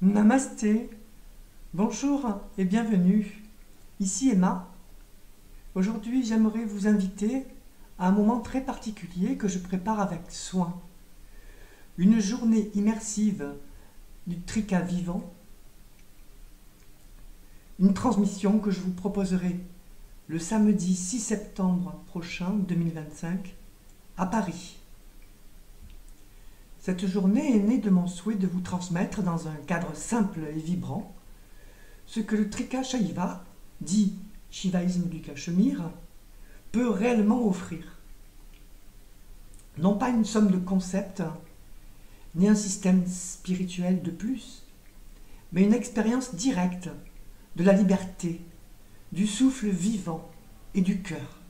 Namasté, bonjour et bienvenue. Ici Emma. Aujourd'hui, j'aimerais vous inviter à un moment très particulier que je prépare avec soin. Une journée immersive du Trika vivant. Une transmission que je vous proposerai le samedi 6 septembre prochain 2025 à Paris. Cette journée est née de mon souhait de vous transmettre dans un cadre simple et vibrant ce que le Trika Shaiva, dit shivaïsme du Cachemire, peut réellement offrir. Non pas une somme de concepts, ni un système spirituel de plus, mais une expérience directe de la liberté, du souffle vivant et du cœur.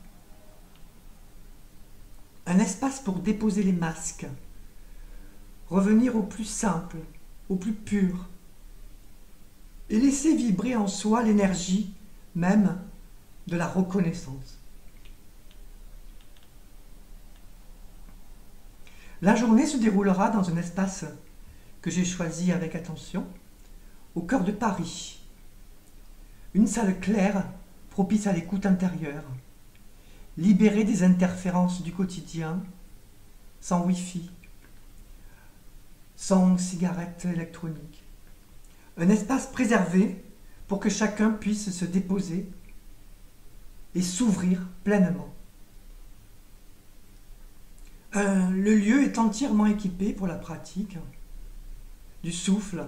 Un espace pour déposer les masques, revenir au plus simple, au plus pur, et laisser vibrer en soi l'énergie même de la reconnaissance. La journée se déroulera dans un espace que j'ai choisi avec attention, au cœur de Paris. Une salle claire, propice à l'écoute intérieure, libérée des interférences du quotidien, sans Wi-Fi, sans cigarette électronique. Un espace préservé pour que chacun puisse se déposer et s'ouvrir pleinement. Le lieu est entièrement équipé pour la pratique du souffle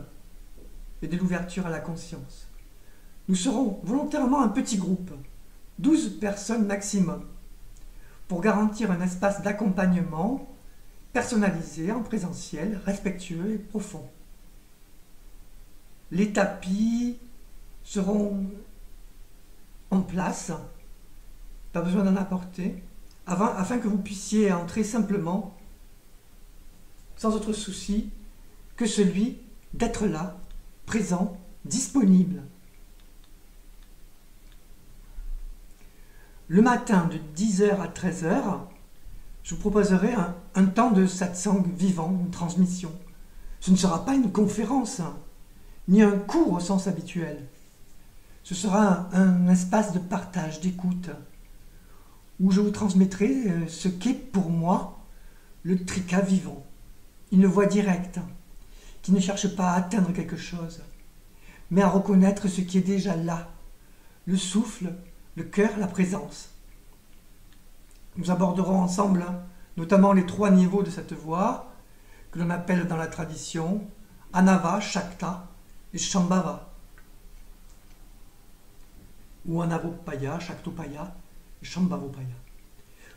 et de l'ouverture à la conscience. Nous serons volontairement un petit groupe, 12 personnes maximum, pour garantir un espace d'accompagnement personnalisé en présentiel, respectueux et profond. Les tapis seront en place, pas besoin d'en apporter, afin que vous puissiez entrer simplement, sans autre souci que celui d'être là, présent, disponible. Le matin de 10h à 13h, je vous proposerai un temps de satsang vivant, une transmission. Ce ne sera pas une conférence, ni un cours au sens habituel. Ce sera un espace de partage, d'écoute, où je vous transmettrai ce qu'est pour moi le Trika vivant. Une voix directe, qui ne cherche pas à atteindre quelque chose, mais à reconnaître ce qui est déjà là, le souffle, le cœur, la présence. Nous aborderons ensemble notamment les 3 niveaux de cette voix, que l'on appelle dans la tradition Anava, Shakta et Shambhava, ou Anavopaya, Shaktopaya et Shambhavopaya.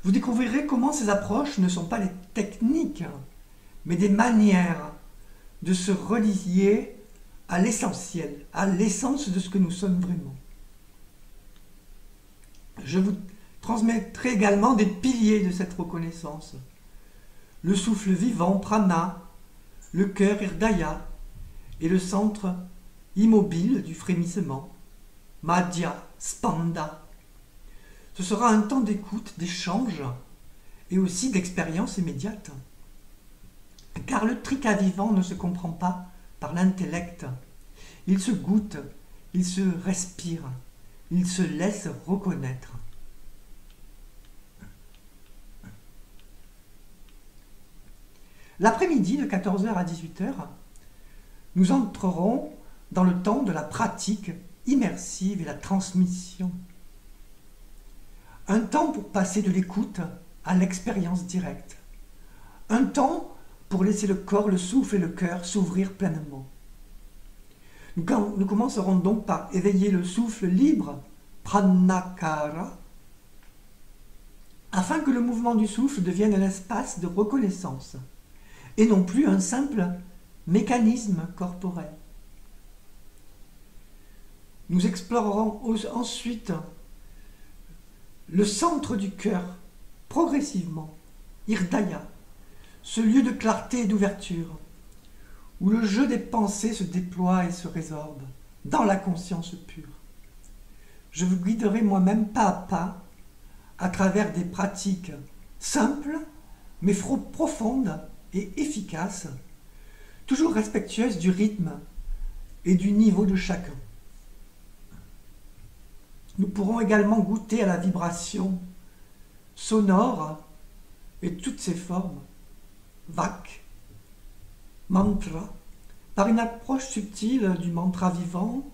Vous découvrirez comment ces approches ne sont pas les techniques, mais des manières de se relier à l'essentiel, à l'essence de ce que nous sommes vraiment. Je vous transmettrai également des piliers de cette reconnaissance. Le souffle vivant, prana, le cœur, hridaya, et le centre immobile du frémissement, madhya, spanda. Ce sera un temps d'écoute, d'échange et aussi d'expérience immédiate. Car le Trika vivant ne se comprend pas par l'intellect. Il se goûte, il se respire, il se laisse reconnaître. L'après-midi de 14h à 18h, nous entrerons dans le temps de la pratique immersive et la transmission. Un temps pour passer de l'écoute à l'expérience directe. Un temps pour laisser le corps, le souffle et le cœur s'ouvrir pleinement. Nous commencerons donc par éveiller le souffle libre, pranakara, afin que le mouvement du souffle devienne un espace de reconnaissance et non plus un simple mécanisme corporel. Nous explorerons ensuite le centre du cœur, progressivement, hridaya, ce lieu de clarté et d'ouverture, où le jeu des pensées se déploie et se résorbe dans la conscience pure. Je vous guiderai moi-même pas à pas à travers des pratiques simples, mais profondes et efficaces, toujours respectueuses du rythme et du niveau de chacun. Nous pourrons également goûter à la vibration sonore et toutes ses formes, vak, mantra, par une approche subtile du mantra vivant,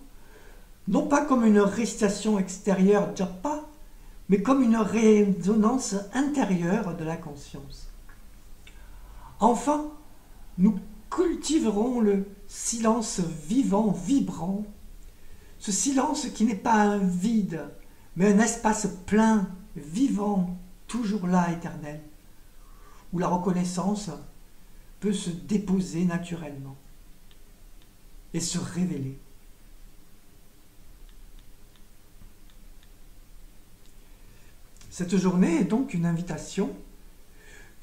non pas comme une récitation extérieure japa, mais comme une résonance intérieure de la conscience. Enfin, nous cultiverons le silence vivant, vibrant, ce silence qui n'est pas un vide, mais un espace plein, vivant, toujours là, éternel, où la reconnaissance peut se déposer naturellement et se révéler. Cette journée est donc une invitation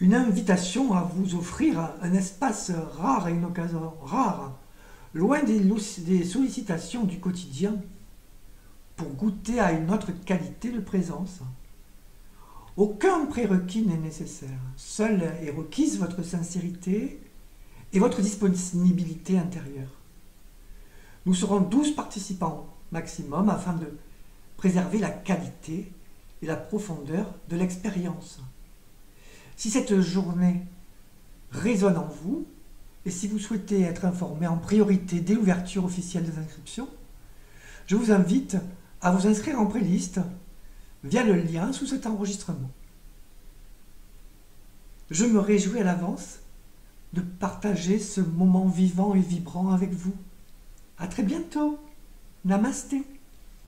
à vous offrir un espace rare et une occasion rare, loin des sollicitations du quotidien, pour goûter à une autre qualité de présence. Aucun prérequis n'est nécessaire. Seule est requise votre sincérité et votre disponibilité intérieure. Nous serons 12 participants maximum afin de préserver la qualité et la profondeur de l'expérience. Si cette journée résonne en vous, et si vous souhaitez être informé en priorité dès l'ouverture officielle des inscriptions, je vous invite à vous inscrire en playlist via le lien sous cet enregistrement. Je me réjouis à l'avance de partager ce moment vivant et vibrant avec vous. À très bientôt. Namasté.